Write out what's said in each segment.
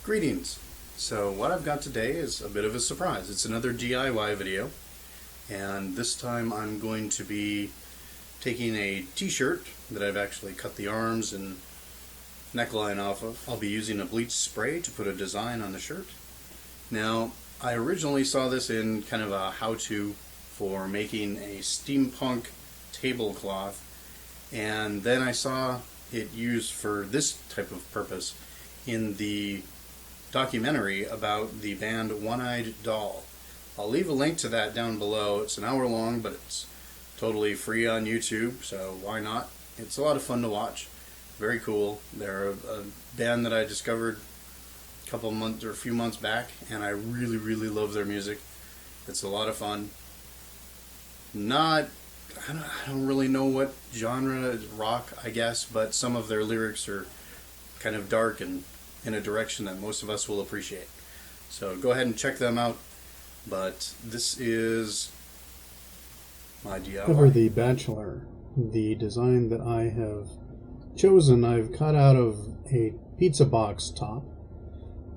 Greetings. So what I've got today is a bit of a surprise. It's another DIY video, and this time I'm going to be taking a t-shirt that I've actually cut the arms and neckline off of. I'll be using a bleach spray to put a design on the shirt. Now, I originally saw this in kind of a how-to for making a steampunk tablecloth, and then I saw it used for this type of purpose in the documentary about the band One-Eyed Doll. I'll leave a link to that down below. It's an hour long, but it's totally free on YouTube, so why not? It's a lot of fun to watch. Very cool. They're a band that I discovered a few months back, and I really love their music. It's a lot of fun. I don't really know what genre, rock, I guess, but some of their lyrics are kind of dark and in a direction that most of us will appreciate. So go ahead and check them out. But this is my DIY. Cover the Bachelor. The design that I have chosen, I've cut out of a pizza box top,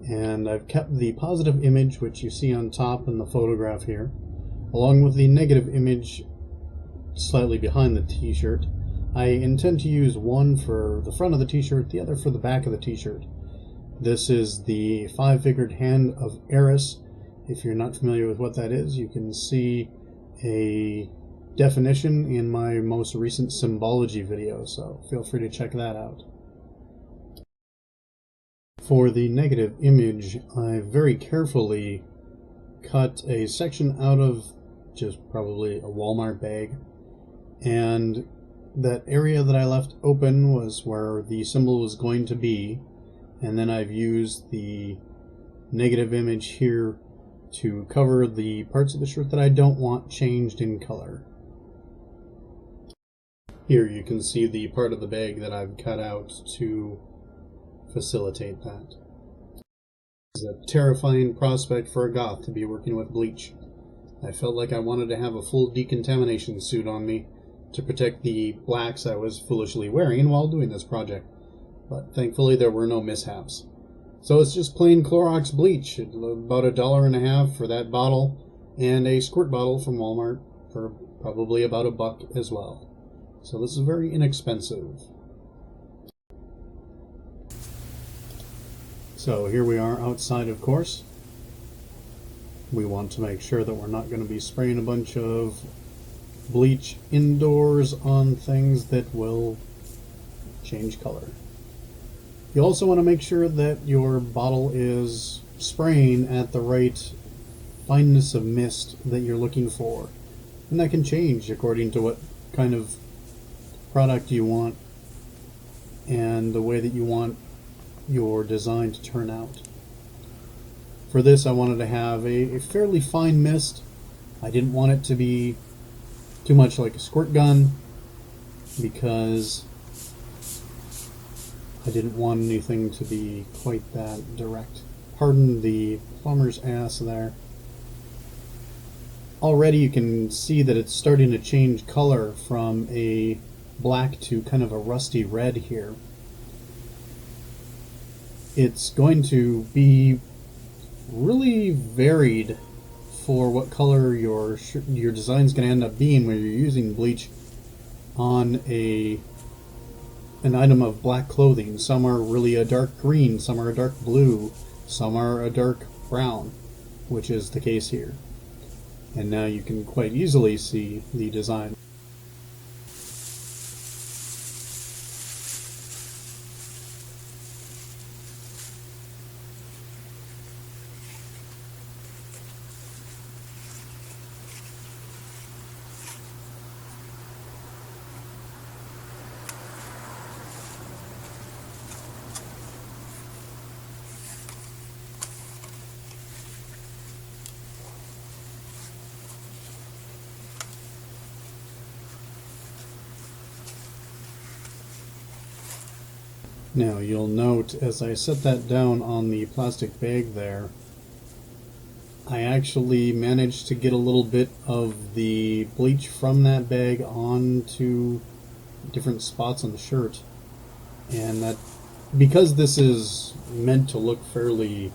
and I've kept the positive image, which you see on top in the photograph here, along with the negative image slightly behind the t-shirt. I intend to use one for the front of the t-shirt, the other for the back of the t-shirt. This is the five-figured hand of Eris. If you're not familiar with what that is, you can see a definition in my most recent symbology video, so feel free to check that out. For the negative image, I very carefully cut a section out of just probably a Walmart bag, and that area that I left open was where the symbol was going to be, and then I've used the negative image here to cover the parts of the shirt that I don't want changed in color. Here you can see the part of the bag that I've cut out to facilitate that. It's a terrifying prospect for a goth to be working with bleach. I felt like I wanted to have a full decontamination suit on me to protect the blacks I was foolishly wearing while doing this project, but thankfully there were no mishaps. So it's just plain Clorox bleach, about $1.50 for that bottle, and a squirt bottle from Walmart for probably about $1 as well. So this is very inexpensive. So here we are outside, of course. We want to make sure that we're not going to be spraying a bunch of bleach indoors on things that will change color. You also want to make sure that your bottle is spraying at the right fineness of mist that you're looking for. And that can change according to what kind of product you want and the way that you want your design to turn out. For this, I wanted to have a fairly fine mist. I didn't want it to be too much like a squirt gun because I didn't want anything to be quite that direct. Pardon the plumber's ass there. Already you can see that it's starting to change color from a black to kind of a rusty red here. It's going to be really varied for what color your design's going to end up being when you're using bleach on an item of black clothing. Some are really a dark green, some are a dark blue, some are a dark brown, which is the case here. And now you can quite easily see the design. Now you'll note as I set that down on the plastic bag there, I actually managed to get a little bit of the bleach from that bag onto different spots on the shirt, and that because this is meant to look fairly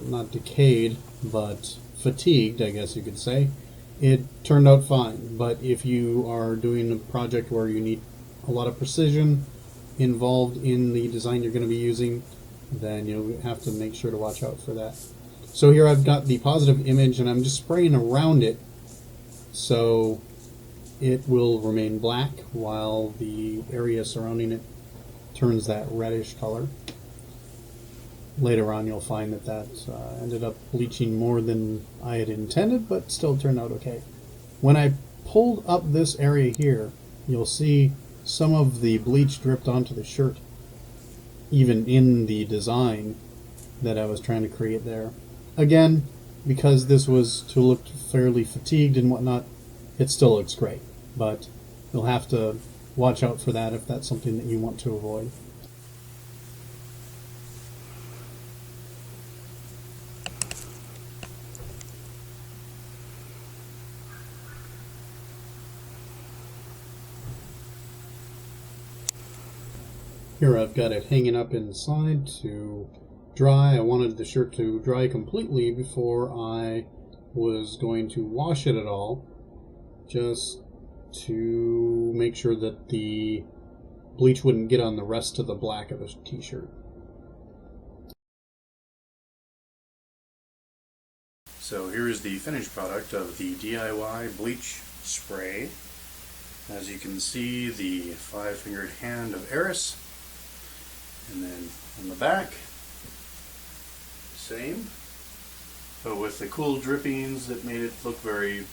not decayed, but fatigued, I guess you could say, it turned out fine. But if you are doing a project where you need a lot of precision involved in the design you're going to be using, then you'll have to make sure to watch out for that. So here I've got the positive image, and I'm just spraying around it so it will remain black while the area surrounding it turns that reddish color. Later on you'll find that ended up bleaching more than I had intended, but still turned out okay. When I pulled up this area here, you'll see some of the bleach dripped onto the shirt, even in the design that I was trying to create there. Again, because this was to look fairly fatigued and whatnot, it still looks great, but you'll have to watch out for that if that's something that you want to avoid. Here I've got it hanging up inside to dry. I wanted the shirt to dry completely before I was going to wash it at all, just to make sure that the bleach wouldn't get on the rest of the black of the t-shirt. So here is the finished product of the DIY bleach spray. As you can see, the 5-fingered hand of Eris. And then on the back, same, but with the cool drippings that made it look very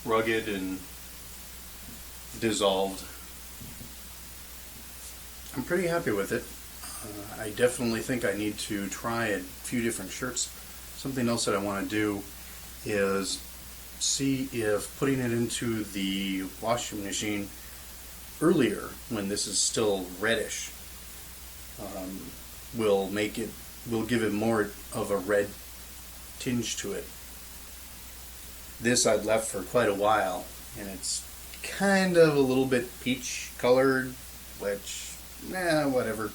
rugged and dissolved. I'm pretty happy with it. I definitely think I need to try a few different shirts. Something else that I want to do is see if putting it into the washing machine earlier, when this is still reddish, will give it more of a red tinge to it. This I'd left for quite a while, and it's kind of a little bit peach colored, which, whatever.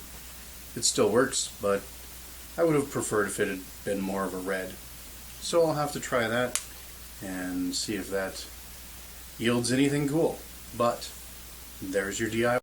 It still works, but I would have preferred if it had been more of a red. So I'll have to try that and see if that yields anything cool. But there's your DIY.